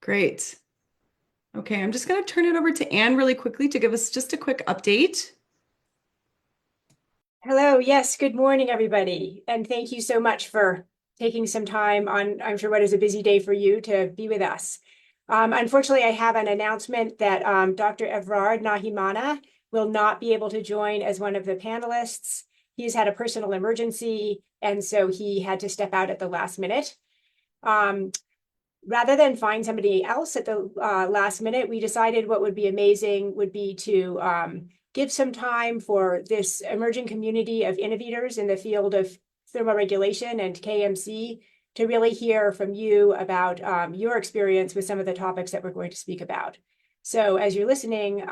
Great. Okay, I'm just going to turn it over to Anne really quickly to give us just a quick update. Hello, yes, good morning, everybody. And thank you so much for taking some time on, I'm sure what is a busy day for you to be with us. Unfortunately, I have an announcement that Dr. Evrard Nahimana will not be able to join as one of the panelists. He's had a personal emergency, and so he had to step out at the last minute. Um, Rather than find somebody else at the last minute, we decided what would be amazing would be to give some time for this emerging community of innovators in the field of thermoregulation and KMC to really hear from you about your experience with some of the topics that we're going to speak about. So as you're listening,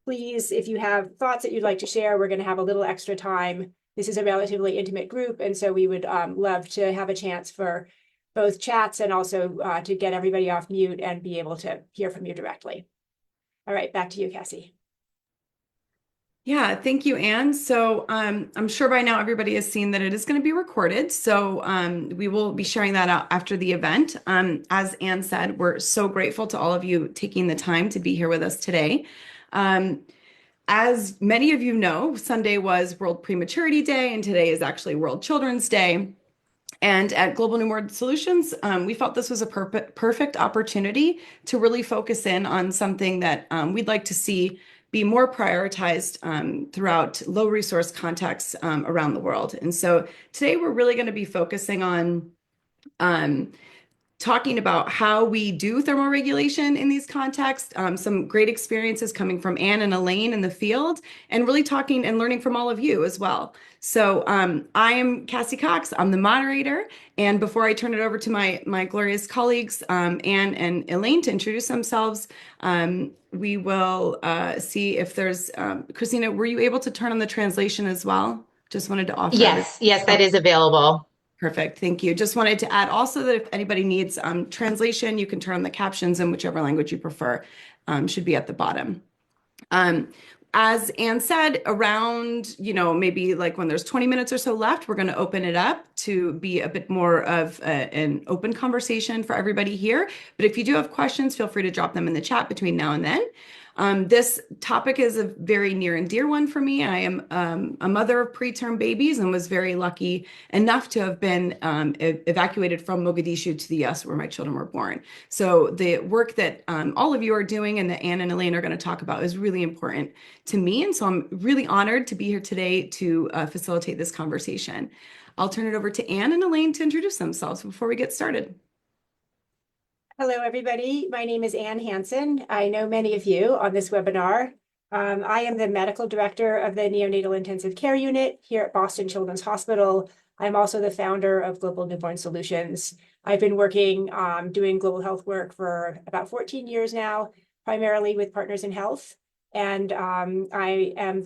please, if you have thoughts that you'd like to share, we're going to have a little extra time. This is a relatively intimate group, and so we would love to have a chance for both chats and also to get everybody off mute and be able to hear from you directly. All right, back to you, Cassie. Yeah, thank you, Anne. So I'm sure by now everybody has seen that it is going to be recorded. So we will be sharing that out after the event. As Anne said, we're so grateful to all of you taking the time to be here with us today. Um, as many of you know, Sunday was World Prematurity Day, and today is actually World Children's Day. And at Global Newborn Solutions, we felt this was a perfect opportunity to really focus in on something that we'd like to see be more prioritized throughout low resource contexts around the world. And so today we're really going to be focusing on um, talking about how we do thermoregulation in these contexts, some great experiences coming from Anne and Elaine in the field, and really talking and learning from all of you as well. So I am Cassie Cox. I'm the moderator. And before I turn it over to my glorious colleagues, Anne and Elaine, to introduce themselves, we will see if there's, Christina, were you able to turn on the translation as well? Just wanted to offer everybody. Yes, that is available. Perfect. Thank you. Just wanted to add also that if anybody needs translation, you can turn on the captions in whichever language you prefer, should be at the bottom. Um, as Anne said, around, maybe like when there's 20 minutes or so left, we're going to open it up to be a bit more of an open conversation for everybody here. But if you do have questions, feel free to drop them in the chat between now and then. This topic is a very near and dear one for me. I am a mother of preterm babies and was very lucky enough to have been evacuated from Mogadishu to the US where my children were born. So the work that all of you are doing and that Anne and Elaine are going to talk about is really important to me. And so I'm really honored to be here today to facilitate this conversation. I'll turn it over to Anne and Elaine to introduce themselves before we get started. Hello, everybody. My name is Anne Hansen. I know many of you on this webinar. I am the medical director of the Neonatal Intensive Care Unit here at Boston Children's Hospital. I'm also the founder of Global Newborn Solutions. I've been working doing global health work for about 14 years now, primarily with Partners in Health. And I am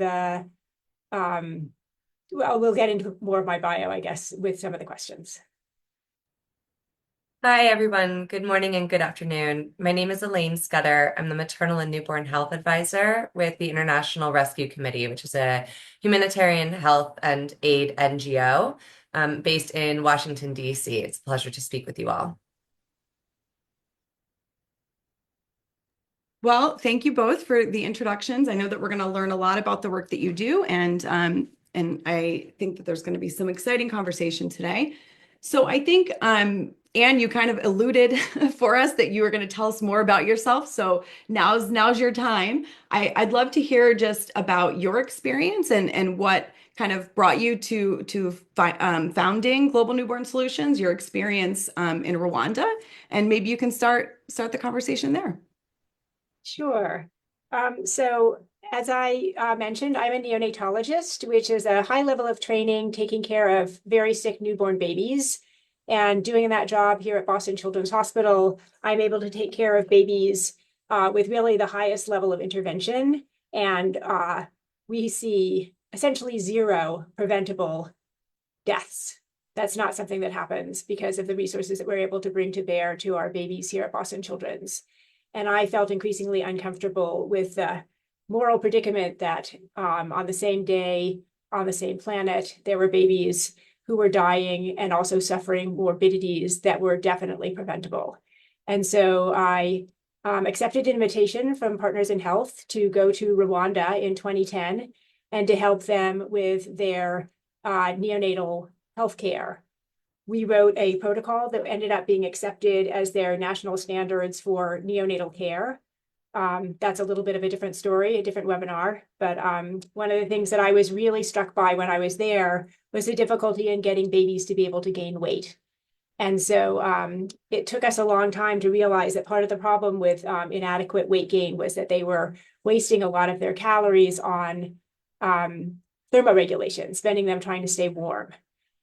well, we'll get into more of my bio, I guess, with some of the questions. Hi, everyone. Good morning and good afternoon. My name is Elaine Scudder. I'm the Maternal and Newborn Health Advisor with the International Rescue Committee, which is a humanitarian health and aid NGO based in Washington, D.C. It's a pleasure to speak with you all. Well, thank you both for the introductions. I know that we're going to learn a lot about the work that you do, and I think that there's going to be some exciting conversation today. So I think, Anne, you kind of alluded for us that you were going to tell us more about yourself. So now's your time. I'd love to hear just about your experience and what kind of brought you to founding Global Newborn Solutions, your experience in Rwanda, and maybe you can start the conversation there. Sure. So as I mentioned, I'm a neonatologist, which is a high level of training taking care of very sick newborn babies. And doing that job here at Boston Children's Hospital, I'm able to take care of babies with really the highest level of intervention. And we see essentially zero preventable deaths. That's not something that happens because of the resources that we're able to bring to bear to our babies here at Boston Children's. And I felt increasingly uncomfortable with the moral predicament that on the same day, on the same planet, there were babies who were dying and also suffering morbidities that were definitely preventable. And so I accepted an invitation from Partners in Health to go to Rwanda in 2010 and to help them with their neonatal healthcare. We wrote a protocol that ended up being accepted as their national standards for neonatal care. That's a little bit of a different story, a different webinar. But one of the things that I was really struck by when I was there was the difficulty in getting babies to be able to gain weight. And so it took us a long time to realize that part of the problem with inadequate weight gain was that they were wasting a lot of their calories on thermoregulation, spending them trying to stay warm.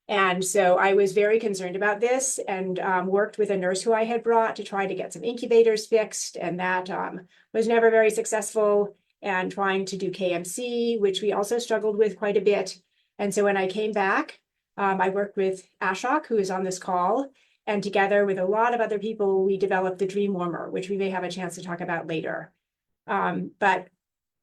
And so I was very concerned about this and worked with a nurse who I had brought to try to get some incubators fixed. And that was never very successful. And trying to do KMC, which we also struggled with quite a bit. And so when I came back, I worked with Ashok, who is on this call. And together with a lot of other people, we developed the Dream Warmer, which we may have a chance to talk about later. But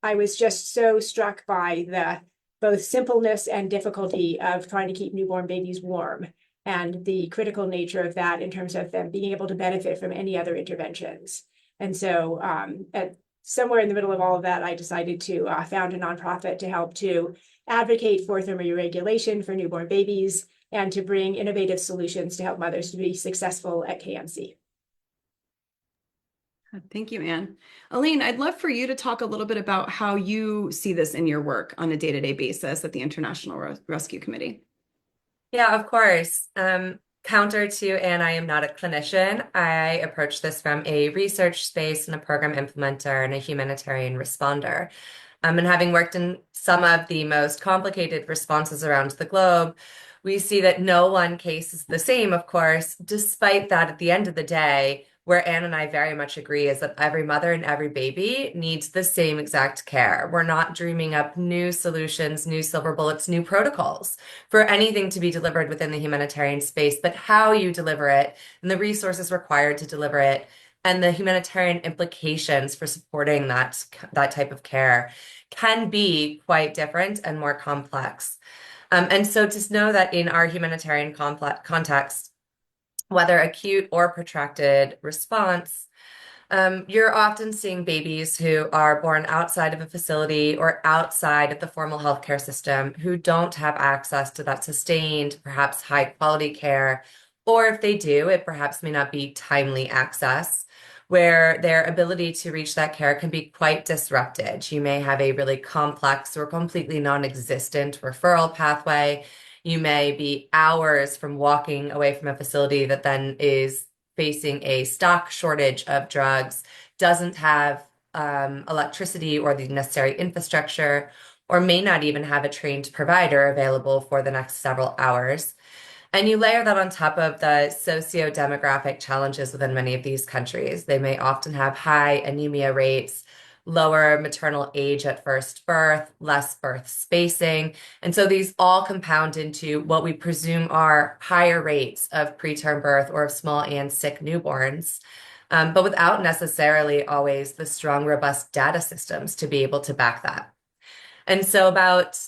I was just so struck by the both simpleness and difficulty of trying to keep newborn babies warm and the critical nature of that in terms of them being able to benefit from any other interventions. And so somewhere in the middle of all of that, I decided to found a nonprofit to help to advocate for thermoregulation for newborn babies and to bring innovative solutions to help mothers to be successful at KMC. Thank you, Anne. Elaine, I'd love for you to talk a little bit about how you see this in your work on a day-to-day basis at the International Rescue Committee. Yeah, of course. Counter to Anne, I am not a clinician. I approach this from a research space and a program implementer and a humanitarian responder. And having worked in some of the most complicated responses around the globe, we see that no one case is the same, of course, despite that at the end of the day, where Anne and I very much agree is that every mother and every baby needs the same exact care. We're not dreaming up new solutions, new silver bullets, new protocols for anything to be delivered within the humanitarian space, but how you deliver it and the resources required to deliver it and the humanitarian implications for supporting that type of care can be quite different and more complex. And so to know that in our humanitarian context, whether acute or protracted response, you're often seeing babies who are born outside of a facility or outside of the formal healthcare system who don't have access to that sustained, perhaps high quality care, or if they do, it perhaps may not be timely access, where their ability to reach that care can be quite disrupted. You may have a really complex or completely non-existent referral pathway. You may be hours from walking away from a facility that then is facing a stock shortage of drugs, doesn't have electricity or the necessary infrastructure, or may not even have a trained provider available for the next several hours. And you layer that on top of the socio-demographic challenges within many of these countries. They may often have high anemia rates, lower maternal age at first birth, less birth spacing. And so these all compound into what we presume are higher rates of preterm birth or of small and sick newborns, but without necessarily always the strong, robust data systems to be able to back that. And so about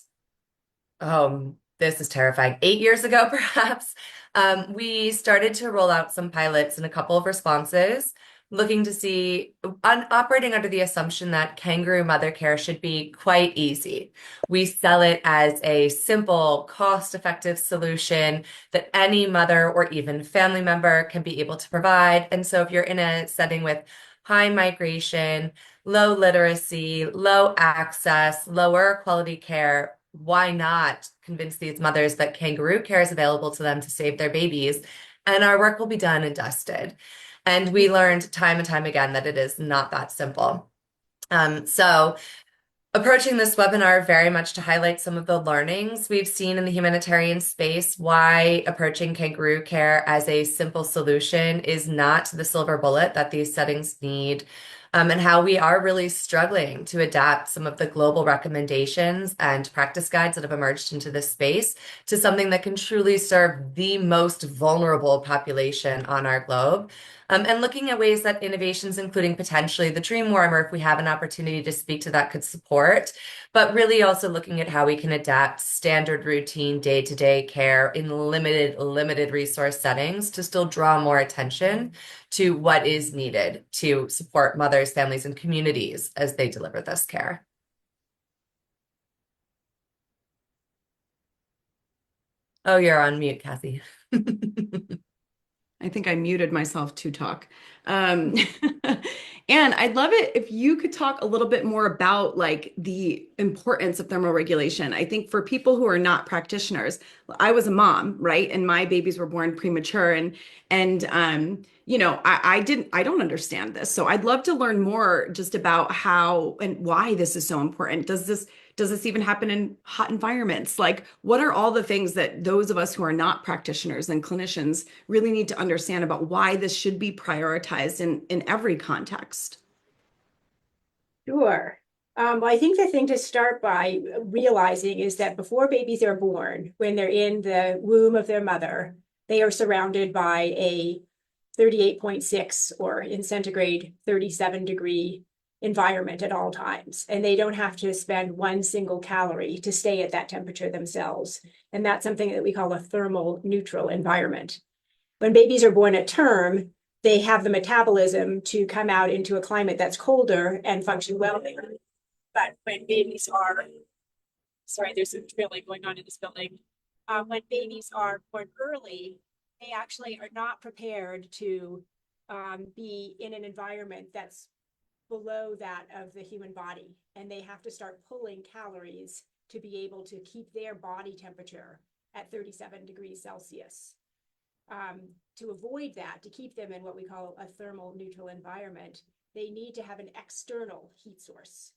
this is terrifying. 8 years ago, perhaps, we started to roll out some pilots and a couple of responses, looking to see, operating under the assumption that kangaroo mother care should be quite easy. We sell it as a simple, cost-effective solution that any mother or even family member can be able to provide. And so if you're in a setting with high migration, low literacy, low access, lower quality care, why not convince these mothers that kangaroo care is available to them to save their babies, and our work will be done and dusted. And we learned time and time again that it is not that simple. So approaching this webinar very much to highlight some of the learnings we've seen in the humanitarian space, why approaching kangaroo care as a simple solution is not the silver bullet that these settings need. and how we are really struggling to adapt some of the global recommendations and practice guides that have emerged into this space to something that can truly serve the most vulnerable population on our globe. And looking at ways that innovations, including potentially the dream warmer, if we have an opportunity to speak to that, could support, but really also looking at how we can adapt standard routine day-to-day care in limited resource settings to still draw more attention to what is needed to support mothers, families, and communities as they deliver this care. Oh, you're on mute, Kathy. I think I muted myself to talk. Um, and I'd love it if you could talk a little bit more about like the importance of thermoregulation. I think for people who are not practitioners, I was a mom, right? And my babies were born premature and you know, I don't understand this. So I'd love to learn more just about how and why this is so important. Does this even happen in hot environments? Like, what are all the things that those of us who are not practitioners and clinicians really need to understand about why this should be prioritized in every context? Sure. Well, I think the thing to start by realizing is that before babies are born, when they're in the womb of their mother, they are surrounded by a 38.6 or in centigrade 37-degree environment at all times. And they don't have to spend one single calorie to stay at that temperature themselves. And that's something that we call a thermal neutral environment. When babies are born at term, they have the metabolism to come out into a climate that's colder and function well there. But when babies are, sorry, there's some drilling going on in this building. When babies are born early, they actually are not prepared to be in an environment that's below that of the human body. And they have to start pulling calories to be able to keep their body temperature at 37 degrees Celsius. To avoid that, to keep them in what we call a thermal neutral environment, they need to have an external heat source.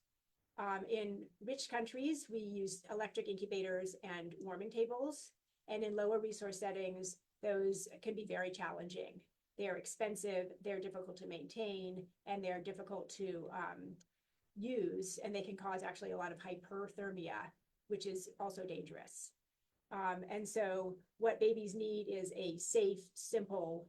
In rich countries, we use electric incubators and warming tables. And in lower resource settings, those can be very challenging. They're expensive, they're difficult to maintain, and they're difficult to use, and they can cause actually a lot of hyperthermia, which is also dangerous. And so what babies need is a safe, simple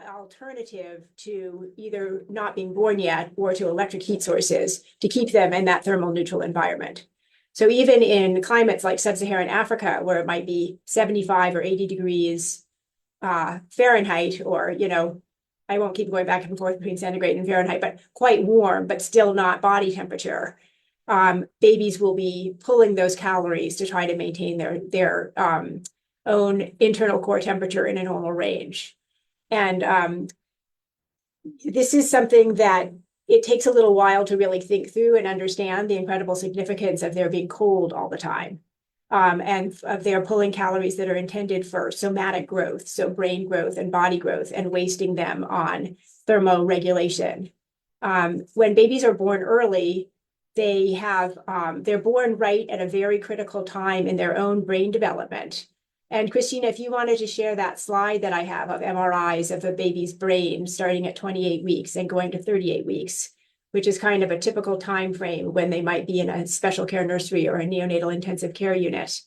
alternative to either not being born yet or to electric heat sources to keep them in that thermal neutral environment. So even in climates like sub-Saharan Africa, where it might be 75 or 80 degrees Fahrenheit, or, you know, I won't keep going back and forth between centigrade and Fahrenheit, but quite warm, but still not body temperature. Babies will be pulling those calories to try to maintain their own internal core temperature in a normal range. And this is something that it takes a little while to really think through and understand the incredible significance of their being cold all the time. And of their pulling calories that are intended for somatic growth, so brain growth and body growth, and wasting them on thermoregulation. When babies are born early, they're born right at a very critical time in their own brain development. And Christina, if you wanted to share that slide that I have of MRIs of a baby's brain starting at 28 weeks and going to 38 weeks, which is kind of a typical time frame when they might be in a special care nursery or a neonatal intensive care unit.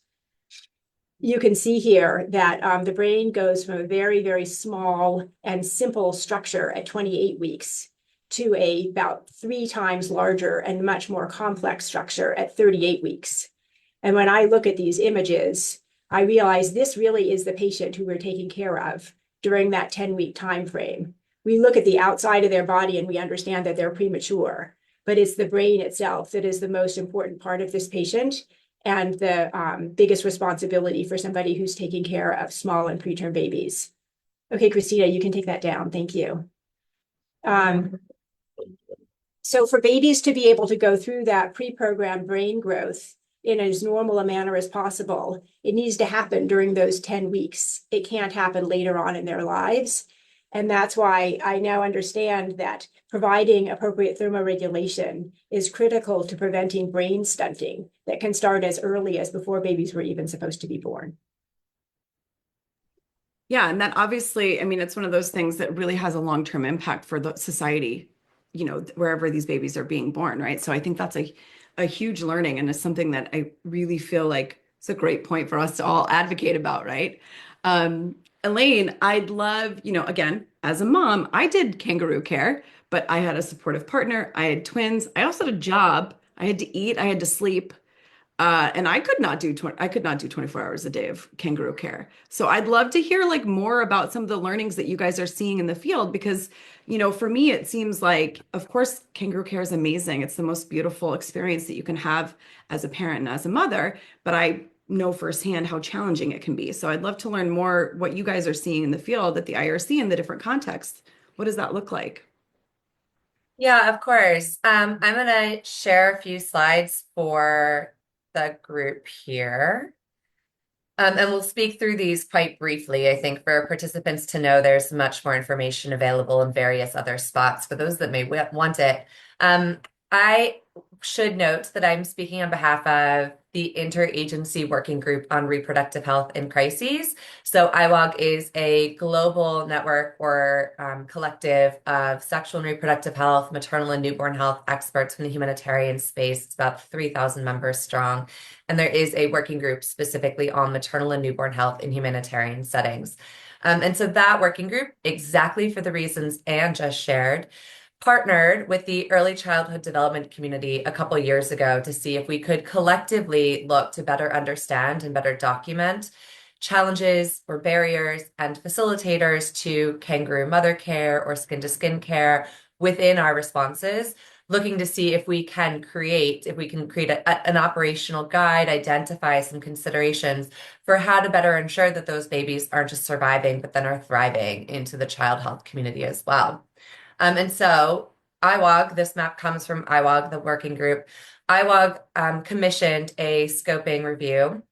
You can see here that the brain goes from a very, very small and simple structure at 28 weeks to about 3 times larger and much more complex structure at 38 weeks. And when I look at these images, I realize this really is the patient who we're taking care of during that 10-week time frame. We look at the outside of their body and we understand that they're premature, but it's the brain itself that is the most important part of this patient and the biggest responsibility for somebody who's taking care of small and preterm babies. Okay, Christina, you can take that down. Thank you. So for babies to be able to go through that pre-programmed brain growth in as normal a manner as possible, it needs to happen during those 10 weeks. It can't happen later on in their lives. And that's why I now understand that providing appropriate thermoregulation is critical to preventing brain stunting that can start as early as before babies were even supposed to be born. Yeah, and that obviously, I mean, it's one of those things that really has a long-term impact for the society. wherever these babies are being born, right? So I think that's a huge learning, and it's something that I really feel like it's a great point for us to all advocate about, right? Um, Elaine, I'd love, again, as a mom, I did kangaroo care, but I had a supportive partner. I had twins. I also had a job. I had to eat. I had to sleep. And I could not do 24 hours a day of kangaroo care. So I'd love to hear like more about some of the learnings that you guys are seeing in the field because, for me, it seems like, of course, kangaroo care is amazing. It's the most beautiful experience that you can have as a parent and as a mother, but I know firsthand how challenging it can be. So I'd love to learn more what you guys are seeing in the field at the IRC in the different contexts. What does that look like? Yeah, of course. I'm going to share a few slides for the group here. And we'll speak through these quite briefly. I think for participants to know there's much more information available in various other spots for those that may want it. I should note that I'm speaking on behalf of the Interagency Working Group on Reproductive Health in Crises. So IWOG is a global network or collective of sexual and reproductive health, maternal and newborn health experts from the humanitarian space. It's about 3,000 members strong. And there is a working group specifically on maternal and newborn health in humanitarian settings. And so that working group, exactly for the reasons Anne just shared, partnered with the early childhood development community a couple years ago to see if we could collectively look to better understand and better document challenges or barriers and facilitators to kangaroo mother care or skin to skin care within our responses, looking to see if we can create an operational guide, identify some considerations for how to better ensure that those babies aren't just surviving, but then are thriving into the child health community as well. And so IWOG, this map comes from IWOG, the working group. IWOG commissioned a scoping review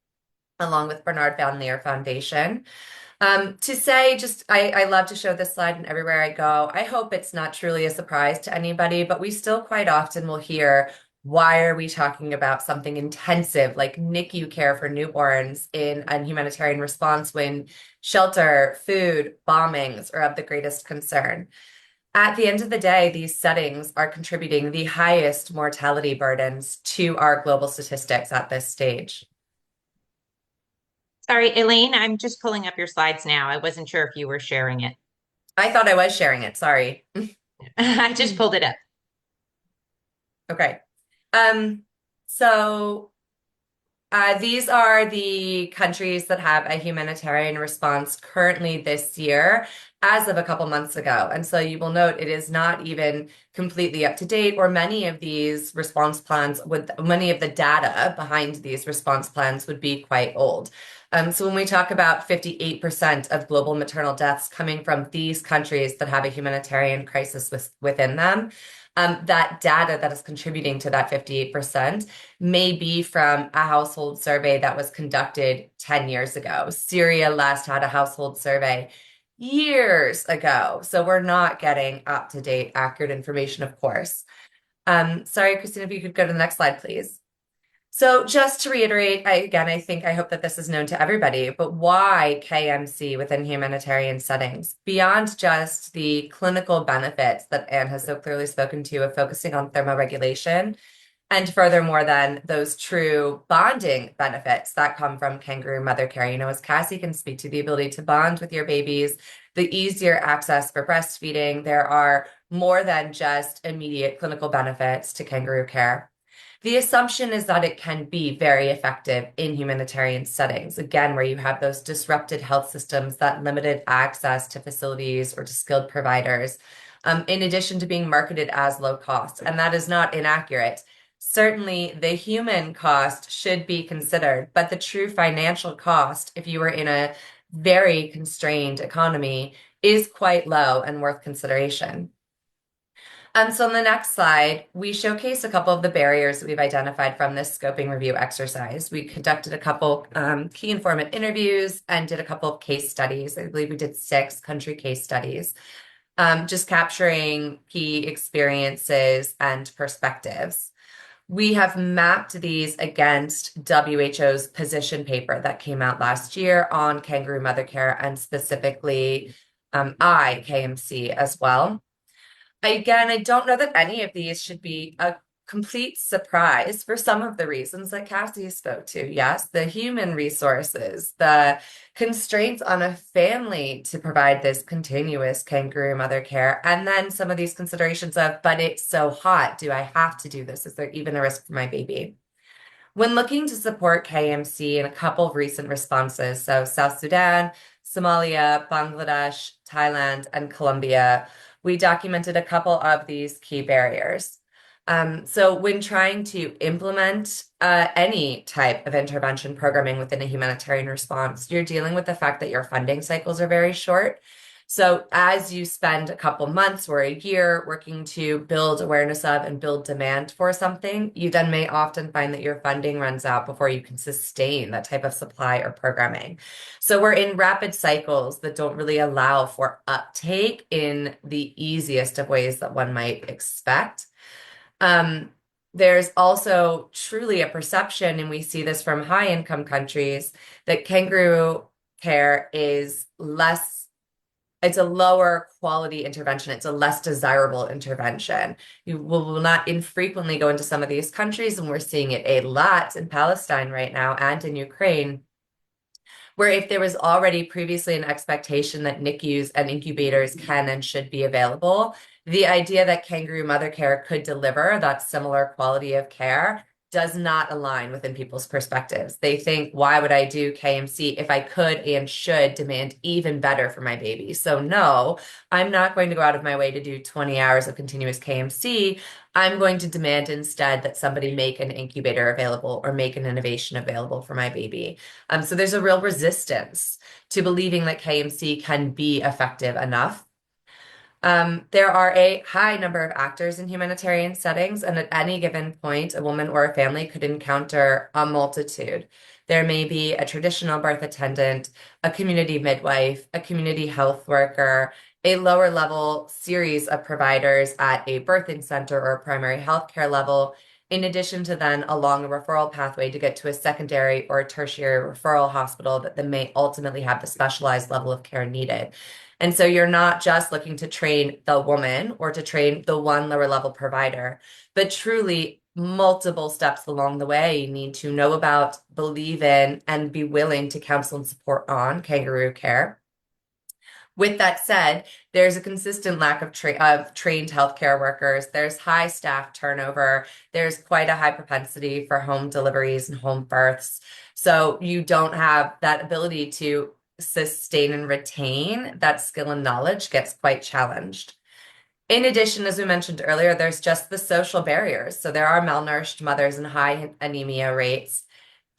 along with Bernard Van Leer Foundation. To say just, I love to show this slide and everywhere I go. I hope it's not truly a surprise to anybody, but we still quite often will hear, why are we talking about something intensive like NICU care for newborns in a humanitarian response when shelter, food, bombings are of the greatest concern? At the end of the day, these settings are contributing the highest mortality burdens to our global statistics at this stage. Sorry, Elaine, I'm just pulling up your slides now. I wasn't sure if you were sharing it. I thought I was sharing it, sorry. I just pulled it up. Okay. So these are the countries that have a humanitarian response currently this year as of a couple months ago. And so you will note it is not even completely up to date, or many of these response plans many of the data behind these response plans would be quite old. So when we talk about 58% of global maternal deaths coming from these countries that have a humanitarian crisis within them, that data that is contributing to that 58% may be from a household survey that was conducted 10 years ago. Syria last had a household survey years ago. So we're not getting up-to-date, accurate information, of course. Sorry, Christina, if you could go to the next slide, please. So just to reiterate, I hope that this is known to everybody, but why KMC within humanitarian settings? Beyond just the clinical benefits that Anne has so clearly spoken to of focusing on thermoregulation, and furthermore than those true bonding benefits that come from kangaroo mother care. As Cassie can speak to, the ability to bond with your babies, the easier access for breastfeeding, there are more than just immediate clinical benefits to kangaroo care. The assumption is that it can be very effective in humanitarian settings, again, where you have those disrupted health systems, that limited access to facilities or to skilled providers, in addition to being marketed as low cost. And that is not inaccurate. Certainly, the human cost should be considered, but the true financial cost, if you are in a very constrained economy, is quite low and worth consideration. So on the next slide, we showcase a couple of the barriers that we've identified from this scoping review exercise. We conducted a couple key informant interviews and did a couple of case studies. I believe we did 6 country case studies, just capturing key experiences and perspectives. We have mapped these against WHO's position paper that came out last year on kangaroo mother care and specifically IKMC as well. Again, I don't know that any of these should be a complete surprise for some of the reasons that Cassie spoke to. Yes, the human resources, the constraints on a family to provide this continuous kangaroo mother care, and then some of these considerations of, but it's so hot. Do I have to do this? Is there even a risk for my baby? When looking to support KMC in a couple of recent responses, so South Sudan, Somalia, Bangladesh, Thailand, and Colombia, we documented a couple of these key barriers. So when trying to implement any type of intervention programming within a humanitarian response, you're dealing with the fact that your funding cycles are very short. So as you spend a couple months or a year working to build awareness of and build demand for something, you then may often find that your funding runs out before you can sustain that type of supply or programming. So we're in rapid cycles that don't really allow for uptake in the easiest of ways that one might expect. There's also truly a perception, and we see this from high income countries, that kangaroo care is less, it's a lower quality intervention. It's a less desirable intervention. You will not infrequently go into some of these countries, and we're seeing it a lot in Palestine right now and in Ukraine, where if there was already previously an expectation that NICUs and incubators can and should be available, the idea that kangaroo mother care could deliver that similar quality of care does not align within people's perspectives. They think, why would I do KMC if I could and should demand even better for my baby? So no, I'm not going to go out of my way to do 20 hours of continuous KMC. I'm going to demand instead that somebody make an incubator available or make an innovation available for my baby. So there's a real resistance to believing that KMC can be effective enough. There are a high number of actors in humanitarian settings, and at any given point, a woman or a family could encounter a multitude. There may be a traditional birth attendant, a community midwife, a community health worker, a lower level series of providers at a birthing center or primary healthcare level, in addition to then along a referral pathway to get to a secondary or a tertiary referral hospital that then may ultimately have the specialized level of care needed. And so you're not just looking to train the woman or to train the one lower level provider, but truly multiple steps along the way you need to know about, believe in, and be willing to counsel and support on kangaroo care. With that said, there's a consistent lack of trained healthcare workers. There's high staff turnover. There's quite a high propensity for home deliveries and home births. So you don't have that ability to sustain and retain that skill and knowledge gets quite challenged. In addition, as we mentioned earlier, there's just the social barriers. So there are malnourished mothers and high anemia rates.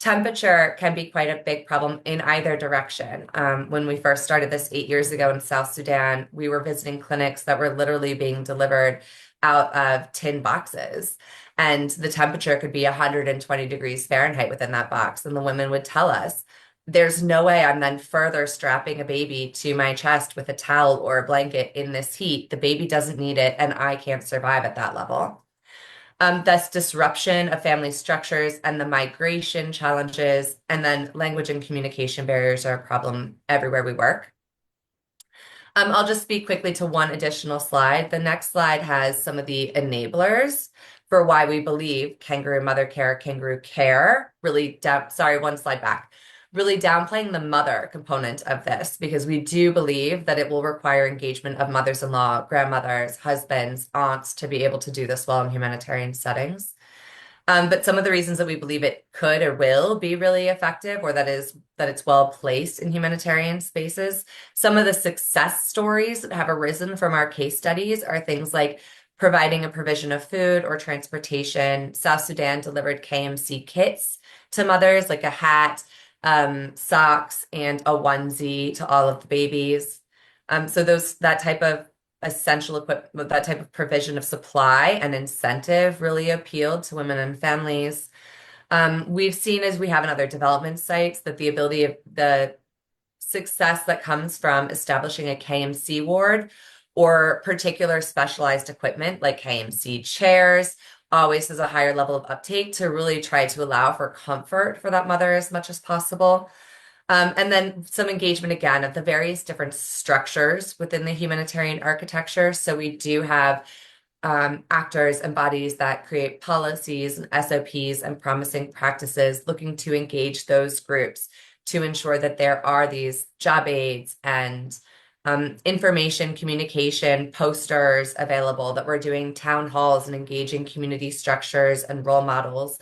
Temperature can be quite a big problem in either direction. When we first started this 8 years ago in South Sudan, we were visiting clinics that were literally being delivered out of tin boxes. And the temperature could be 120 degrees Fahrenheit within that box. And the women would tell us, there's no way I'm then further strapping a baby to my chest with a towel or a blanket in this heat. The baby doesn't need it, and I can't survive at that level. Thus, disruption of family structures and the migration challenges, and then language and communication barriers are a problem everywhere we work. I'll just speak quickly to one additional slide. The next slide has some of the enablers for why we believe kangaroo mother care, kangaroo care, really sorry, one slide back, really downplaying the mother component of this, because we do believe that it will require engagement of mothers-in-law, grandmothers, husbands, aunts to be able to do this well in humanitarian settings. But some of the reasons that we believe it could or will be really effective, or that it's well placed in humanitarian spaces, some of the success stories that have arisen from our case studies are things like providing a provision of food or transportation. South Sudan delivered KMC kits to mothers, like a hat, socks, and a onesie to all of the babies. So that type of essential equipment, that type of provision of supply and incentive really appealed to women and families. We've seen, as we have in other development sites, that the ability of the success that comes from establishing a KMC ward or particular specialized equipment like KMC chairs always has a higher level of uptake to really try to allow for comfort for that mother as much as possible. And then some engagement again of the various different structures within the humanitarian architecture. So we do have actors and bodies that create policies and SOPs and promising practices, looking to engage those groups to ensure that there are these job aids and information communication posters available, that we're doing town halls and engaging community structures and role models.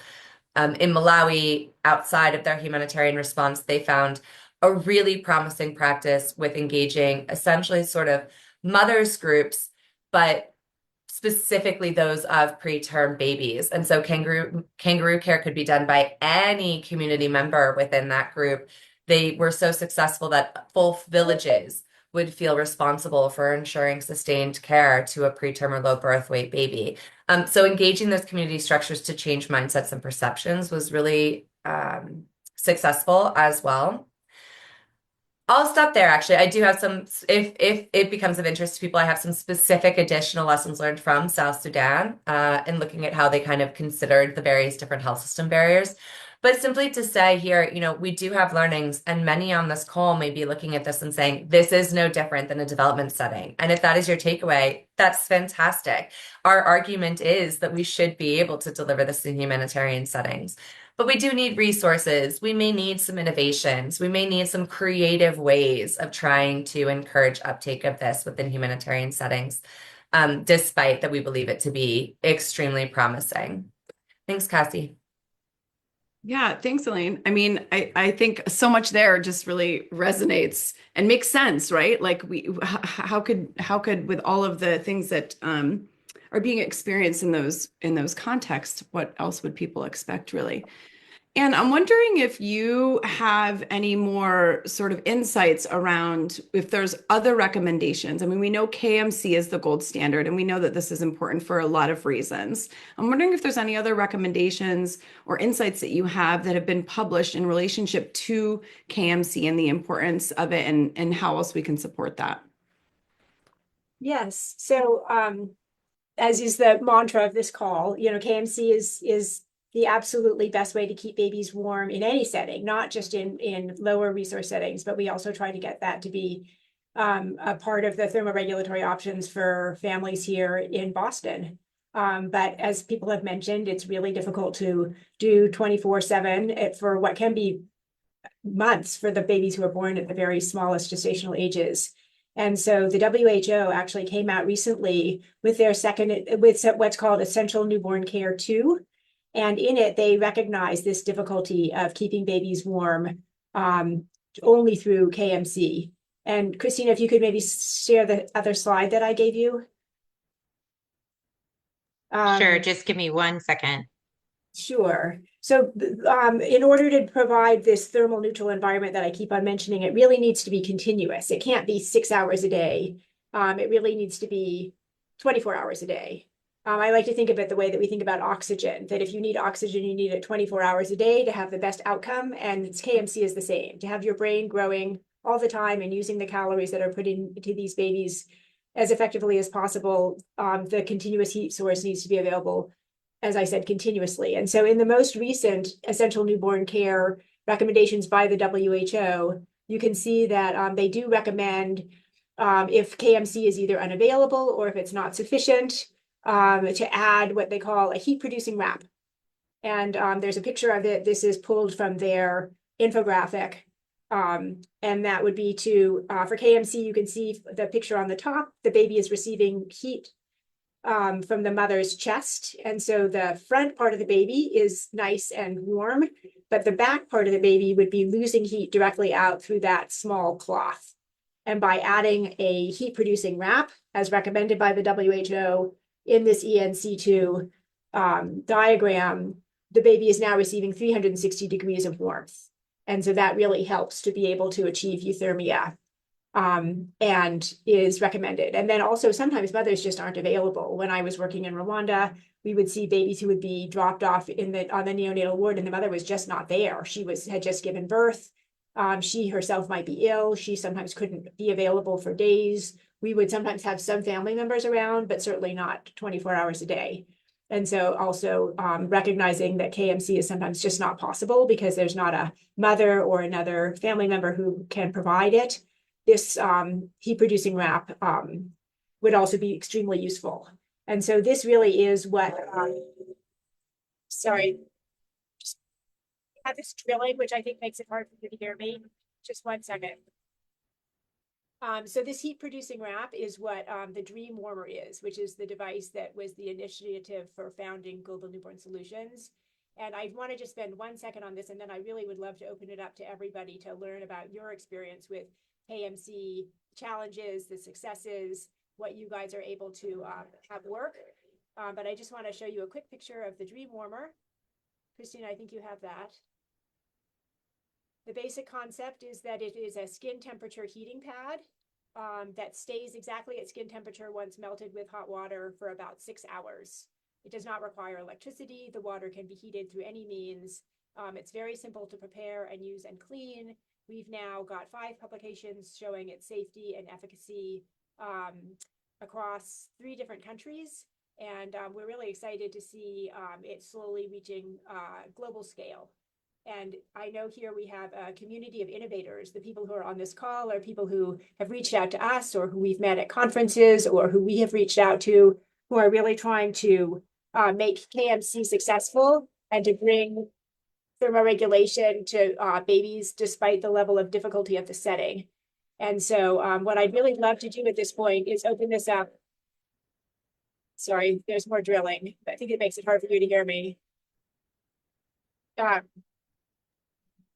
In Malawi, outside of their humanitarian response, they found a really promising practice with engaging essentially sort of mothers groups, but specifically those of preterm babies. And so kangaroo care could be done by any community member within that group. They were so successful that full villages would feel responsible for ensuring sustained care to a preterm or low birth weight baby. So engaging those community structures to change mindsets and perceptions was really successful as well. I'll stop there. Actually, I do have some, if it becomes of interest to people, I have some specific additional lessons learned from South Sudan in looking at how they kind of considered the various different health system barriers. But simply to say here, we do have learnings, and many on this call may be looking at this and saying, this is no different than a development setting. And if that is your takeaway, that's fantastic. Our argument is that we should be able to deliver this in humanitarian settings. But we do need resources. We may need some innovations. We may need some creative ways of trying to encourage uptake of this within humanitarian settings, despite that we believe it to be extremely promising. Thanks, Cassie. Yeah, thanks, Elaine. I mean, I think so much there just really resonates and makes sense, right? Like how could with all of the things that are being experienced in those contexts, what else would people expect, really? And I'm wondering if you have any more sort of insights around if there's other recommendations. I mean, we know KMC is the gold standard, and we know that this is important for a lot of reasons. I'm wondering if there's any other recommendations or insights that you have that have been published in relationship to KMC and the importance of it, and how else we can support that. Yes. So, as is the mantra of this call, KMC is the absolutely best way to keep babies warm in any setting, not just in lower resource settings, but we also try to get that to be a part of the thermoregulatory options for families here in Boston. But as people have mentioned, it's really difficult to do 24/7 for what can be months for the babies who are born at the very smallest gestational ages. And so the WHO actually came out recently with with what's called Essential Newborn Care 2. And in it, they recognize this difficulty of keeping babies warm only through KMC. And Christina, if you could maybe share the other slide that I gave you. Sure, just give me 1 second. Sure. So in order to provide this thermal neutral environment that I keep on mentioning, it really needs to be continuous. It can't be 6 hours a day. It really needs to be 24 hours a day. I like to think of it the way that we think about oxygen, that if you need oxygen, you need it 24 hours a day to have the best outcome. And KMC is the same, to have your brain growing all the time and using the calories that are put into these babies as effectively as possible. The continuous heat source needs to be available, as I said, continuously. And so in the most recent essential newborn care recommendations by the WHO, you can see that they do recommend if KMC is either unavailable or if it's not sufficient, to add what they call a heat producing wrap. And there's a picture of it. This is pulled from their infographic. And that would be for KMC, you can see the picture on the top. The baby is receiving heat from the mother's chest. And so the front part of the baby is nice and warm, but the back part of the baby would be losing heat directly out through that small cloth. And by adding a heat producing wrap, as recommended by the WHO in this ENC2 diagram, the baby is now receiving 360 degrees of warmth. And so that really helps to be able to achieve euthermia. And is recommended. And then also sometimes mothers just aren't available. When I was working in Rwanda, we would see babies who would be dropped off on the neonatal ward, and the mother was just not there. She had just given birth. She herself might be ill. She sometimes couldn't be available for days. We would sometimes have some family members around, but certainly not 24 hours a day. And so also recognizing that KMC is sometimes just not possible because there's not a mother or another family member who can provide it. This heat producing wrap would also be extremely useful. And so this really is what, sorry, just have this drilling, which I think makes it hard for you to hear me. Just 1 second. So this heat producing wrap is what the Dream Warmer is, which is the device that was the initiative for founding Global Newborn Solutions. And I want to just spend 1 second on this, and then I really would love to open it up to everybody to learn about your experience with KMC challenges, the successes, what you guys are able to have work. But I just want to show you a quick picture of the Dream Warmer. Christine, I think you have that. The basic concept is that it is a skin temperature heating pad that stays exactly at skin temperature once melted with hot water for about 6 hours. It does not require electricity. The water can be heated through any means. It's very simple to prepare and use and clean. We've now got 5 publications showing its safety and efficacy across 3 different countries. And we're really excited to see it slowly reaching global scale. And I know here we have a community of innovators. The people who are on this call are people who have reached out to us or who we've met at conferences or who we have reached out to, who are really trying to make KMC successful and to bring thermoregulation to babies despite the level of difficulty of the setting. And so what I'd really love to do at this point is open this up. Sorry, there's more drilling. I think it makes it hard for you to hear me.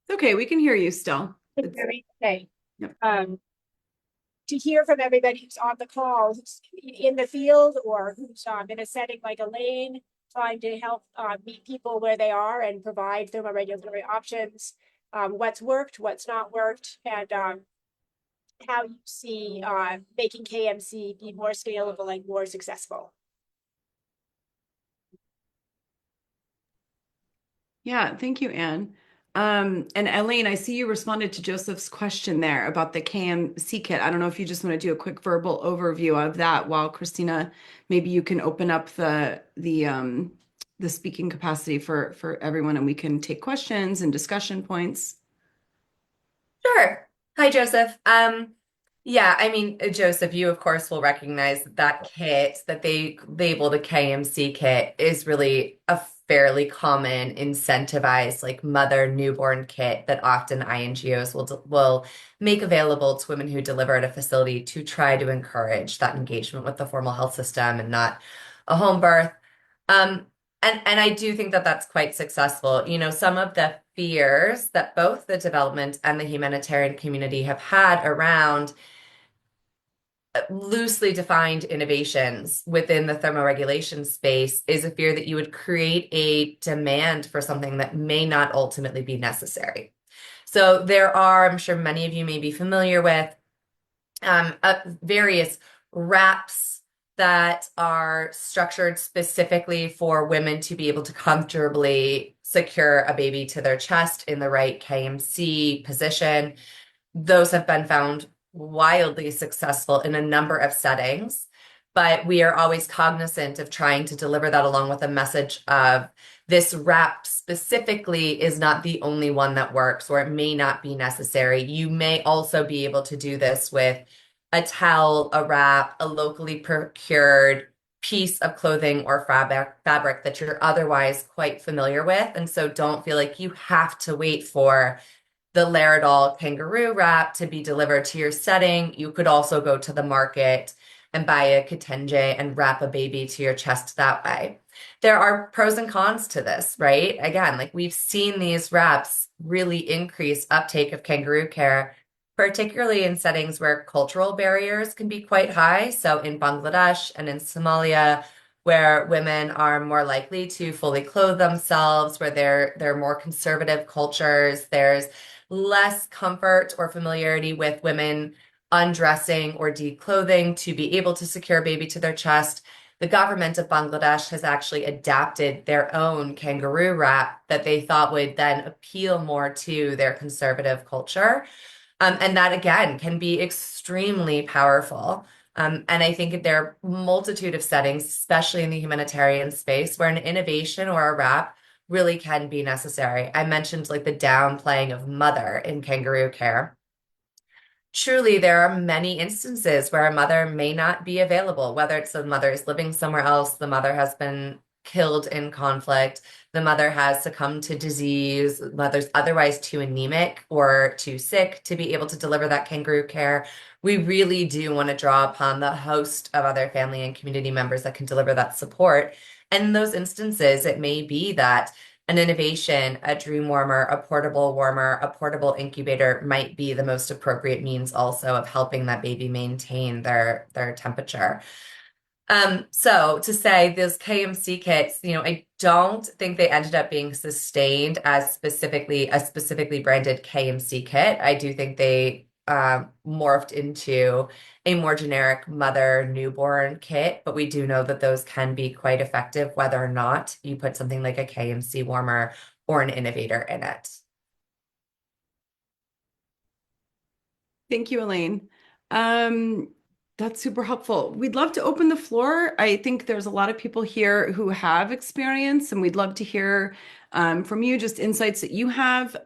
Okay, we can hear you still. Okay. Yep. To hear from everybody who's on the call, who's in the field or who's in a setting like Elaine, trying to help meet people where they are and provide thermoregulatory options, what's worked, what's not worked, and how you see making KMC be more scalable and more successful. Yeah, thank you, Anne. And Elaine, I see you responded to Joseph's question there about the KMC kit. I don't know if you just want to do a quick verbal overview of that while Christina, maybe you can open up the speaking capacity for everyone and we can take questions and discussion points. Sure. Hi, Joseph. Yeah, I mean, Joseph, you of course will recognize that kit that they label the KMC kit is really a fairly common incentivized like mother newborn kit that often INGOs will make available to women who deliver at a facility to try to encourage that engagement with the formal health system and not a home birth. And I do think that that's quite successful. You know, some of the fears that both the development and the humanitarian community have had around loosely defined innovations within the thermoregulation space is a fear that you would create a demand for something that may not ultimately be necessary. So there are, I'm sure many of you may be familiar with, various wraps that are structured specifically for women to be able to comfortably secure a baby to their chest in the right KMC position. Those have been found wildly successful in a number of settings, but we are always cognizant of trying to deliver that along with a message of this wrap specifically is not the only one that works, or it may not be necessary. You may also be able to do this with a towel, a wrap, a locally procured piece of clothing or fabric that you're otherwise quite familiar with. And so don't feel like you have to wait for the Laerdal kangaroo wrap to be delivered to your setting. You could also go to the market and buy a kitenge and wrap a baby to your chest that way. There are pros and cons to this, right? Again, like we've seen these wraps really increase uptake of kangaroo care, particularly in settings where cultural barriers can be quite high. So in Bangladesh and in Somalia, where women are more likely to fully clothe themselves, where they're more conservative cultures, there's less comfort or familiarity with women undressing or declothing to be able to secure a baby to their chest. The government of Bangladesh has actually adapted their own kangaroo wrap that they thought would then appeal more to their conservative culture. And that again can be extremely powerful. And I think there are a multitude of settings, especially in the humanitarian space, where an innovation or a wrap really can be necessary. I mentioned like the downplaying of mother in kangaroo care. Truly, there are many instances where a mother may not be available, whether it's the mother is living somewhere else, the mother has been killed in conflict, the mother has succumbed to disease, the mother's otherwise too anemic or too sick to be able to deliver that kangaroo care. We really do want to draw upon the host of other family and community members that can deliver that support. And in those instances, it may be that an innovation, a dream warmer, a portable incubator might be the most appropriate means also of helping that baby maintain their temperature. So to say those KMC kits, I don't think they ended up being sustained as specifically a specifically branded KMC kit. I do think they morphed into a more generic mother newborn kit, but we do know that those can be quite effective, whether or not you put something like a KMC warmer or an innovator in it. Thank you, Elaine. Um, that's super helpful. We'd love to open the floor. I think there's a lot of people here who have experience, and we'd love to hear from you, just insights that you have,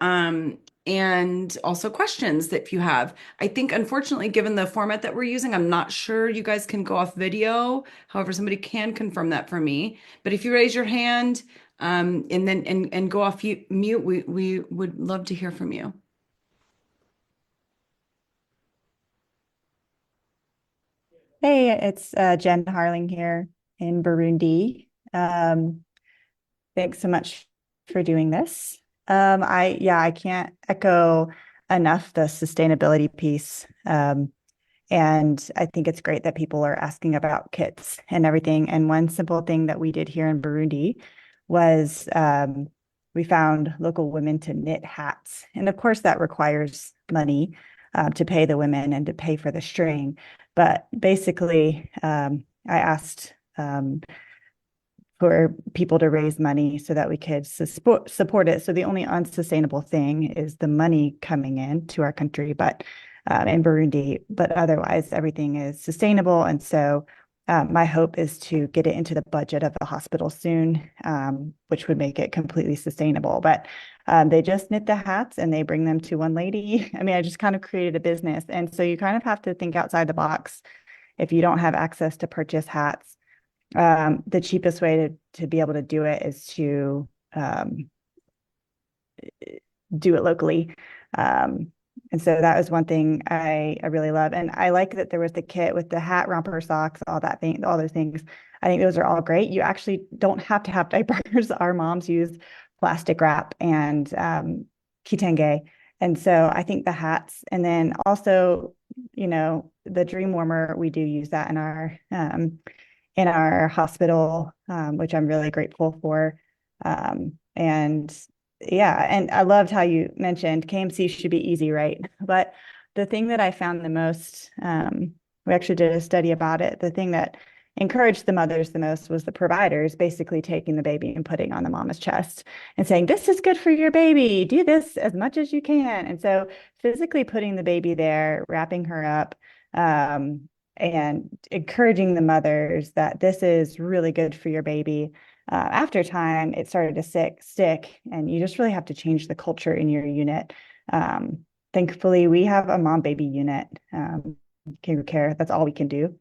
and also questions that if you have. I think, unfortunately, given the format that we're using, I'm not sure you guys can go off video. However, somebody can confirm that for me. But if you raise your hand, and then and go off mute, we would love to hear from you. Hey, it's Jen Harling here in Burundi. Thanks so much for doing this. I can't echo enough the sustainability piece. And I think it's great that people are asking about kits and everything. And one simple thing that we did here in Burundi was we found local women to knit hats. And of course, that requires money to pay the women and to pay for the string. But basically, I asked for people to raise money so that we could support it. So the only unsustainable thing is the money coming in to our country, but in Burundi, but otherwise everything is sustainable. And so my hope is to get it into the budget of the hospital soon, which would make it completely sustainable. But they just knit the hats and they bring them to one lady. I mean, I just kind of created a business. And so you kind of have to think outside the box if you don't have access to purchase hats. The cheapest way to be able to do it is to do it locally. And so that was one thing I really love. And I like that there was the kit with the hat, romper socks, all those things. I think those are all great. You actually don't have to have diapers. Our moms use plastic wrap and kitenge. And so I think the hats, and then also, the dream warmer, we do use that in our hospital, which I'm really grateful for. And yeah, and I loved how you mentioned KMC should be easy, right? But the thing that I found the most, we actually did a study about it. The thing that encouraged the mothers the most was the providers basically taking the baby and putting on the mama's chest and saying, "This is good for your baby. Do this as much as you can." And so physically putting the baby there, wrapping her up, and encouraging the mothers that this is really good for your baby. After time, it started to stick, and you just really have to change the culture in your unit. Thankfully, we have a mom-baby unit, kangaroo care. That's all we can do.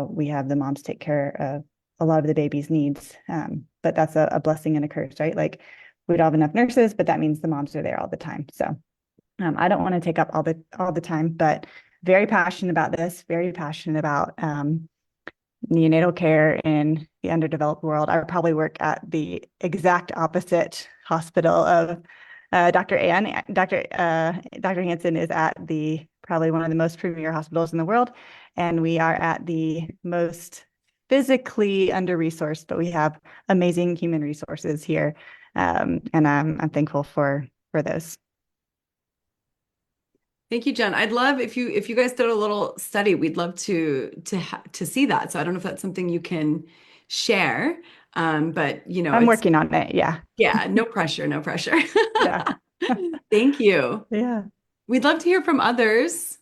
We have the moms take care of a lot of the baby's needs, but that's a blessing and a curse, right? Like we don't have enough nurses, but that means the moms are there all the time. So I don't want to take up all the time, but very passionate about this. Very passionate about neonatal care in the underdeveloped world. I would probably work at the exact opposite hospital of Dr. Ann. Dr. Hansen is at probably one of the most premier hospitals in the world, and we are at the most physically under-resourced, but we have amazing human resources here, and I'm thankful for those. Thank you, Jen. I'd love if you guys did a little study. We'd love to see that. So I don't know if that's something you can share, but I'm working on it. Yeah. Yeah, no pressure, no pressure. Yeah. Thank you. Yeah. We'd love to hear from others.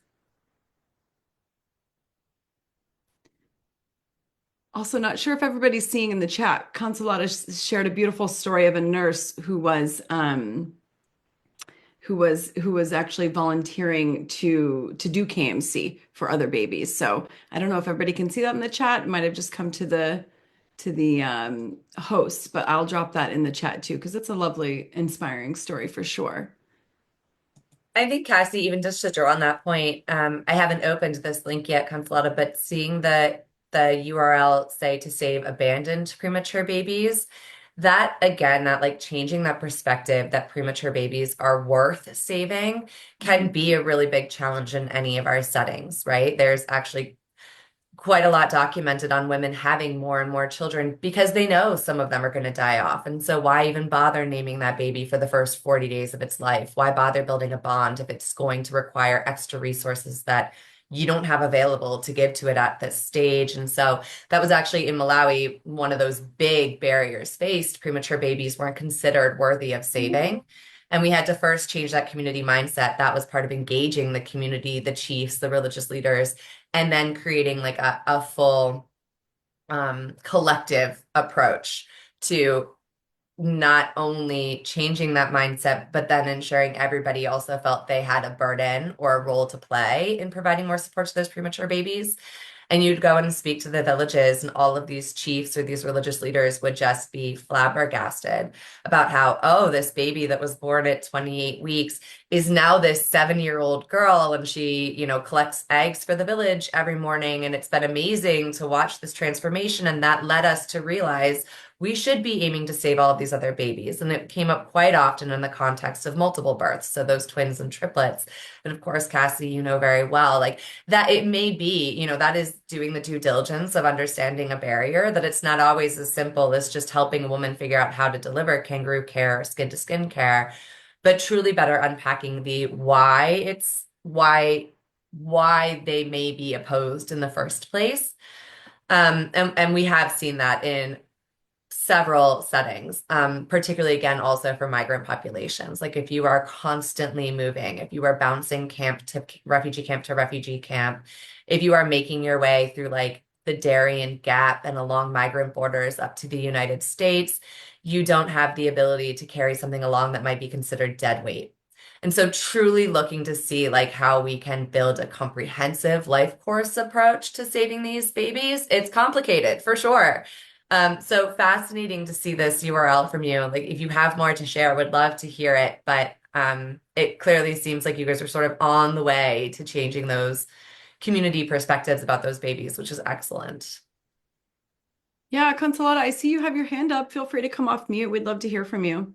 Also, not sure if everybody's seeing in the chat, Consolata shared a beautiful story of a nurse who was actually volunteering to do KMC for other babies. So I don't know if everybody can see that in the chat. It might have just come to the hosts, but I'll drop that in the chat too because it's a lovely, inspiring story for sure. I think Cassie, even just to draw on that point, I haven't opened this link yet, Consolata, but seeing the URL say to save abandoned premature babies, that again, that like changing that perspective that premature babies are worth saving can be a really big challenge in any of our settings, right? There's actually quite a lot documented on women having more and more children because they know some of them are going to die off. And so why even bother naming that baby for the first 40 days of its life? Why bother building a bond if it's going to require extra resources that you don't have available to give to it at this stage? And so that was actually in Malawi, one of those big barriers faced. Premature babies weren't considered worthy of saving. And we had to first change that community mindset. That was part of engaging the community, the chiefs, the religious leaders, and then creating like a full collective approach to not only changing that mindset, but then ensuring everybody also felt they had a burden or a role to play in providing more support to those premature babies. And you'd go and speak to the villages, and all of these chiefs or these religious leaders would just be flabbergasted about how, oh, this baby that was born at 28 weeks is now this 7-year-old girl, and she, collects eggs for the village every morning. And it's been amazing to watch this transformation. And that led us to realize we should be aiming to save all of these other babies. And it came up quite often in the context of multiple births, so those twins and triplets. And of course, Cassie, you know very well, like that it may be, that is doing the due diligence of understanding a barrier, that it's not always as simple as just helping a woman figure out how to deliver kangaroo care or skin to skin care, but truly better unpacking the why they may be opposed in the first place. And we have seen that in several settings, particularly again, also for migrant populations. Like if you are constantly moving, if you are bouncing camp to refugee camp, if you are making your way through like the Darien Gap and along migrant borders up to the United States, you don't have the ability to carry something along that might be considered dead weight. And so truly looking to see like how we can build a comprehensive life course approach to saving these babies. It's complicated for sure. So fascinating to see this URL from you. Like if you have more to share, would love to hear it. But it clearly seems like you guys are sort of on the way to changing those community perspectives about those babies, which is excellent. Yeah, Consolata, I see you have your hand up. Feel free to come off mute. We'd love to hear from you.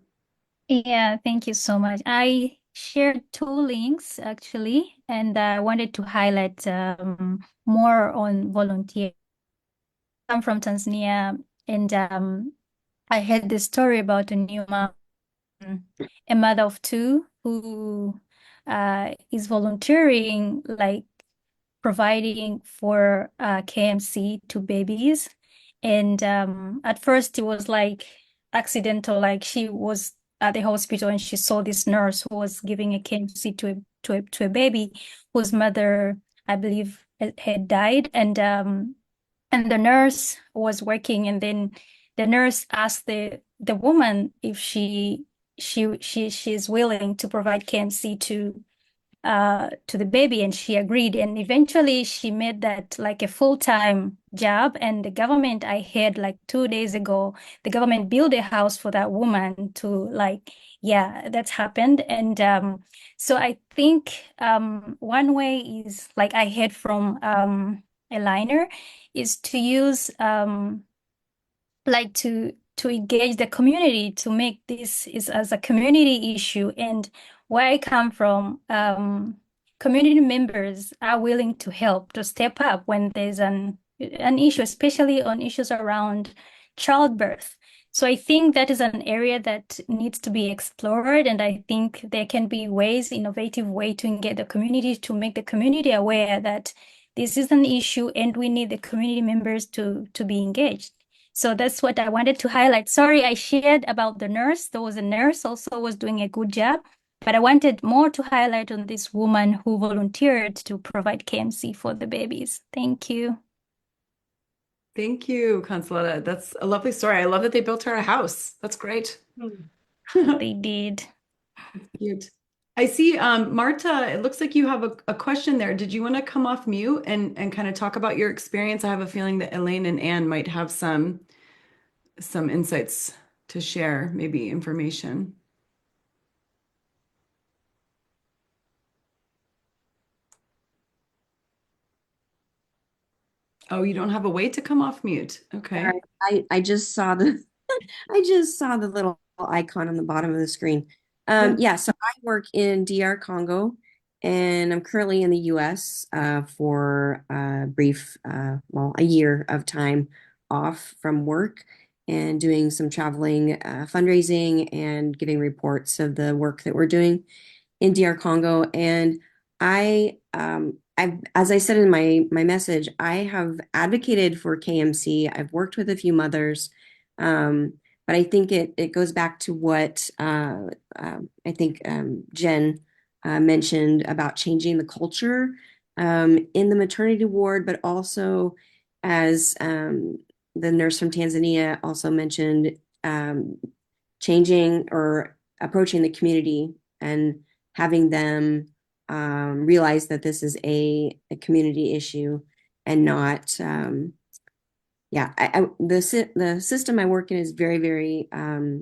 Yeah, thank you so much. I shared 2 links actually, and I wanted to highlight more on volunteer. I'm from Tanzania, and I heard this story about a new mom, a mother of 2, who is volunteering, like providing for KMC to babies. And at first it was like accidental, like she was at the hospital and she saw this nurse who was giving a KMC to a baby whose mother, I believe, had died. And the nurse was working, and then the nurse asked the woman if she's willing to provide KMC to the baby, and she agreed. And eventually she made that like a full-time job. And the government, I heard like 2 days ago, the government built a house for that woman to like, yeah, that's happened. And so I think one way is, like I heard from a liner, is to use like to engage the community, to make this is as a community issue. And where I come from, community members are willing to help, to step up when there's an issue, especially on issues around childbirth. So I think that is an area that needs to be explored, and I think there can be ways, innovative way to engage the community, to make the community aware that this is an issue and we need the community members to be engaged. So that's what I wanted to highlight. Sorry, I shared about the nurse. There was a nurse also was doing a good job, but I wanted more to highlight on this woman who volunteered to provide KMC for the babies. Thank you. Thank you, Consolata. That's a lovely story. I love that they built her a house. That's great. They did. Cute. I see, Marta, it looks like you have a question there. Did you want to come off mute and kind of talk about your experience? I have a feeling that Elaine and Anne might have some insights to share, maybe information. Oh, you don't have a way to come off mute. Okay. Sorry, I just saw the I just saw the little icon on the bottom of the screen. Yeah. Yeah, so I work in DR Congo, and I'm currently in the US for a brief, well, a year of time off from work and doing some traveling, fundraising, and giving reports of the work that we're doing in DR Congo. And as I said in my message, I have advocated for KMC. I've worked with a few mothers, but I think it goes back to what I think Jen mentioned about changing the culture in the maternity ward, but also as the nurse from Tanzania also mentioned, changing or approaching the community and having them realize that this is a community issue and not yeah, the system I work in is very, very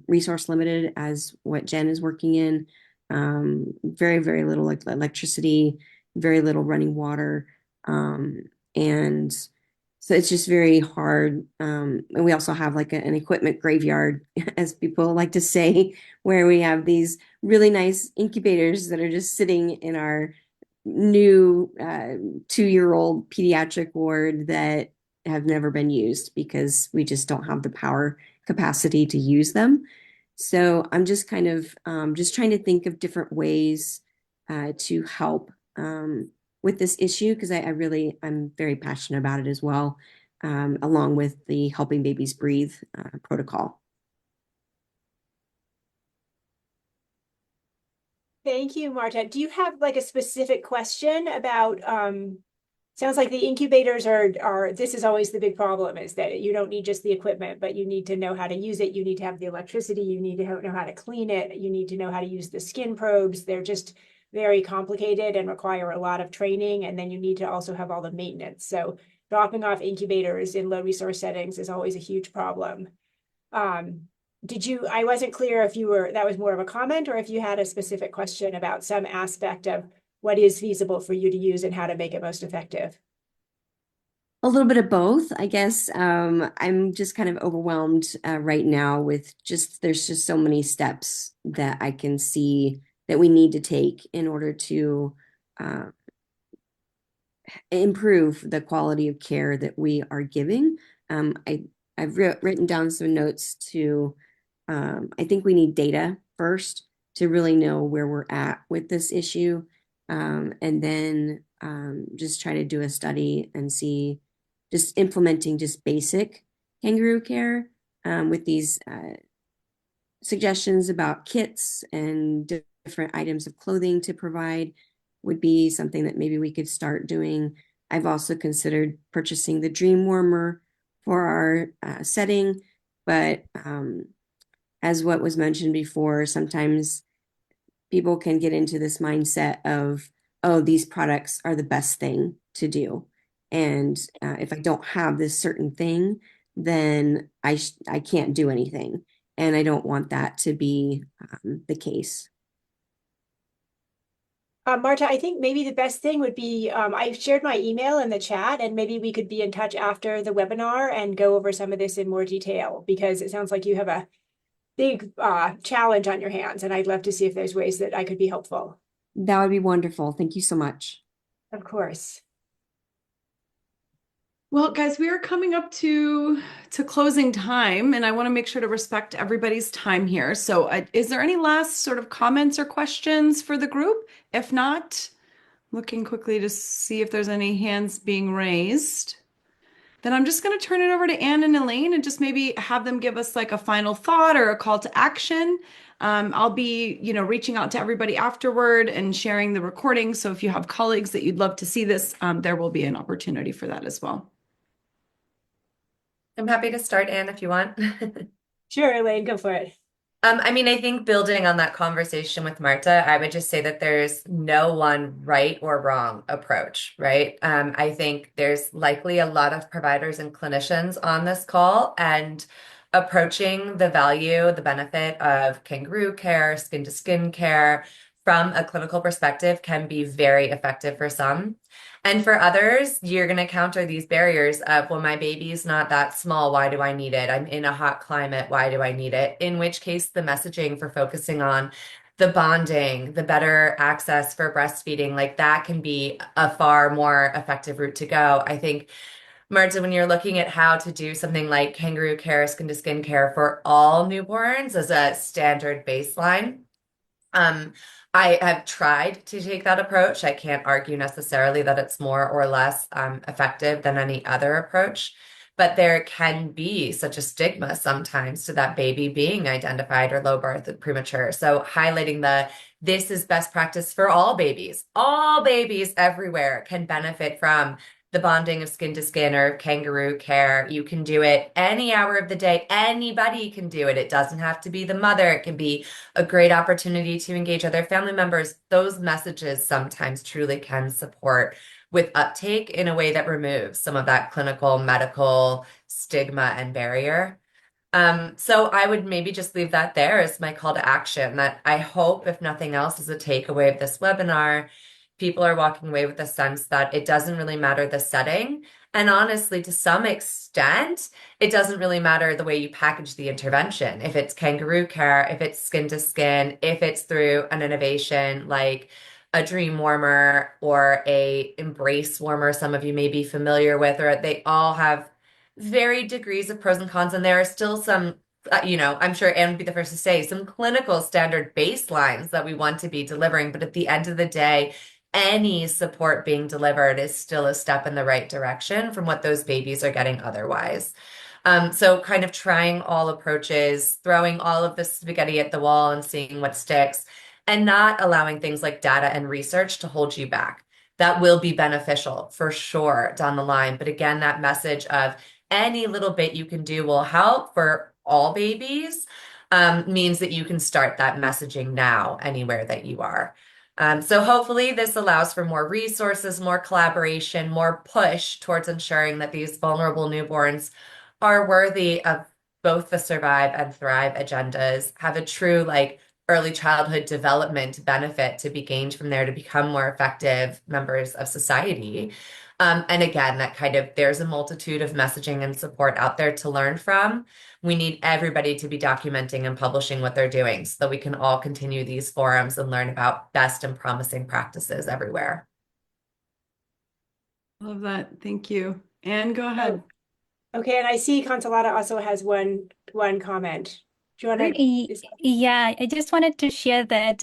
resource limited, as what Jen is working in. Very, very little like electricity, very little running water, and so it's just very hard. And we also have like an equipment graveyard, as people like to say, where we have these really nice incubators that are just sitting in our new 2-year-old pediatric ward that have never been used because we just don't have the power capacity to use them. So I'm just kind of just trying to think of different ways to help with this issue because I'm very passionate about it as well, along with the Helping Babies Breathe protocol. Thank you, Marta. Do you have like a specific question about, sounds like the incubators are, this is always the big problem is that you don't need just the equipment, but you need to know how to use it. You need to have the electricity. You need to know how to clean it. You need to know how to use the skin probes. They're just very complicated and require a lot of training. And then you need to also have all the maintenance. So dropping off incubators in low resource settings is always a huge problem. I wasn't clear if that was more of a comment or if you had a specific question about some aspect of what is feasible for you to use and how to make it most effective. A little bit of both, I guess. I'm just kind of overwhelmed right now with there's just so many steps that I can see that we need to take in order to improve the quality of care that we are giving. I've written down some notes to, I think we need data first to really know where we're at with this issue. And then just try to do a study and see just implementing just basic kangaroo care with these suggestions about kits and different items of clothing to provide would be something that maybe we could start doing. I've also considered purchasing the dream warmer for our setting, but as what was mentioned before, sometimes people can get into this mindset of, oh, these products are the best thing to do. And if I don't have this certain thing, then I can't do anything. And I don't want that to be the case. Marta, I think maybe the best thing would be, I shared my email in the chat and maybe we could be in touch after the webinar and go over some of this in more detail because it sounds like you have a big challenge on your hands and I'd love to see if there's ways that I could be helpful. That would be wonderful. Thank you so much. Of course. Well, guys, we are coming up to closing time, and I want to make sure to respect everybody's time here. So, is there any last sort of comments or questions for the group? If not, looking quickly to see if there's any hands being raised. Then I'm just going to turn it over to Anne and Elaine and just maybe have them give us like a final thought or a call to action. I'll be, reaching out to everybody afterward and sharing the recording. So if you have colleagues that you'd love to see this, there will be an opportunity for that as well. I'm happy to start, Anne, if you want. Sure, Elaine, go for it. I mean, I think building on that conversation with Marta, I would just say that there's no one right or wrong approach, right? I think there's likely a lot of providers and clinicians on this call, and approaching the value, the benefit of kangaroo care, skin to skin care from a clinical perspective can be very effective for some. And for others, you're going to counter these barriers of, well, my baby's not that small. Why do I need it? I'm in a hot climate. Why do I need it? In which case, the messaging for focusing on the bonding, the better access for breastfeeding, like that can be a far more effective route to go. I think, Marta, when you're looking at how to do something like kangaroo care, skin to skin care for all newborns as a standard baseline, um, I have tried to take that approach. I can't argue necessarily that it's more or less effective than any other approach, but there can be such a stigma sometimes to that baby being identified or low birth and premature. So highlighting this is best practice for all babies everywhere can benefit from the bonding of skin to skin or kangaroo care. You can do it any hour of the day. Anybody can do it. It doesn't have to be the mother. It can be a great opportunity to engage other family members. Those messages sometimes truly can support with uptake in a way that removes some of that clinical, medical stigma and barrier. So I would maybe just leave that there as my call to action, that I hope, if nothing else, is a takeaway of this webinar. People are walking away with a sense that it doesn't really matter the setting. And honestly, to some extent, it doesn't really matter the way you package the intervention. If it's kangaroo care, if it's skin to skin, if it's through an innovation like a dream warmer or a embrace warmer, some of you may be familiar with, or they all have varied degrees of pros and cons. And there are still some, I'm sure Anne would be the first to say, some clinical standard baselines that we want to be delivering. But at the end of the day, any support being delivered is still a step in the right direction from what those babies are getting otherwise. So kind of trying all approaches, throwing all of the spaghetti at the wall and seeing what sticks, and not allowing things like data and research to hold you back. That will be beneficial for sure down the line. But again, that message of any little bit you can do will help for all babies, means that you can start that messaging now anywhere that you are. So hopefully this allows for more resources, more collaboration, more push towards ensuring that these vulnerable newborns are worthy of both the survive and thrive agendas, have a true early childhood development benefit to be gained from there to become more effective members of society. And again, there's a multitude of messaging and support out there to learn from. We need everybody to be documenting and publishing what they're doing so that we can all continue these forums and learn about best and promising practices everywhere. Love that. Thank you. Anne, go ahead. Okay, and I see Consolata also has one comment. Do you want to? Yeah, I just wanted to share that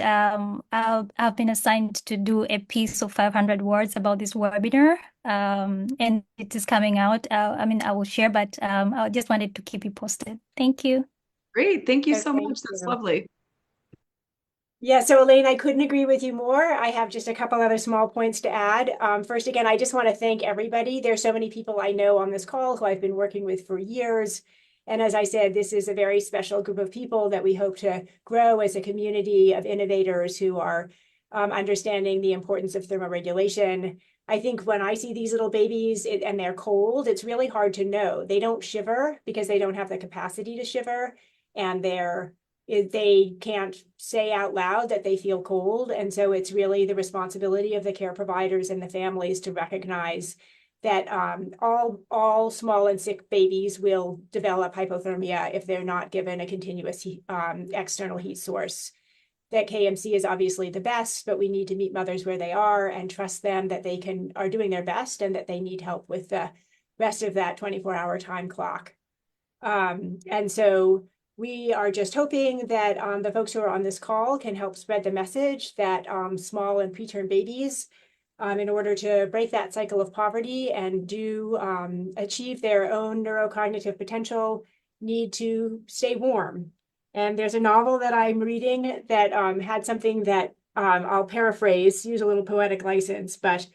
I've been assigned to do a piece of 500 words about this webinar, and it is coming out. I will share, but I just wanted to keep you posted. Thank you. Great. Thank you so Thank much. That's you. lovely. Yeah, so Elaine, I couldn't agree with you more. I have just a couple other small points to add. First, again, I just want to thank everybody. There's so many people I know on this call who I've been working with for years. And as I said, this is a very special group of people that we hope to grow as a community of innovators who are understanding the importance of thermoregulation. I think when I see these little babies and they're cold, it's really hard to know. They don't shiver because they don't have the capacity to shiver, and they can't say out loud that they feel cold. And so it's really the responsibility of the care providers and the families to recognize that all small and sick babies will develop hypothermia if they're not given a continuous external heat source. That KMC is obviously the best, but we need to meet mothers where they are and trust them that they are doing their best and that they need help with the rest of that 24-hour time clock. And so we are just hoping that the folks who are on this call can help spread the message that small and preterm babies, in order to break that cycle of poverty and achieve their own neurocognitive potential, need to stay warm. And there's a novel that I'm reading that had something that I'll paraphrase, use a little poetic license, but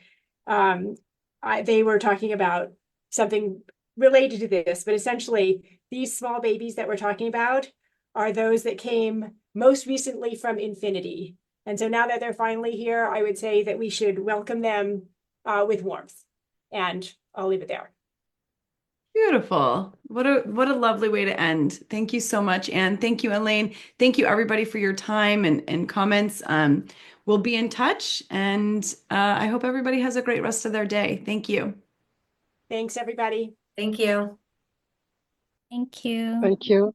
they were talking about something related to this, but essentially these small babies that we're talking about are those that came most recently from Infinity. And so now that they're finally here, I would say that we should welcome them with warmth. And I'll leave it there. Beautiful. What a lovely way to end. Thank you so much, Anne. Thank you, Elaine. Thank you, everybody, for your time and comments. We'll be in touch, and I hope everybody has a great rest of their day. Thank you. Thanks, everybody. Thank you. Thank you. Thank you.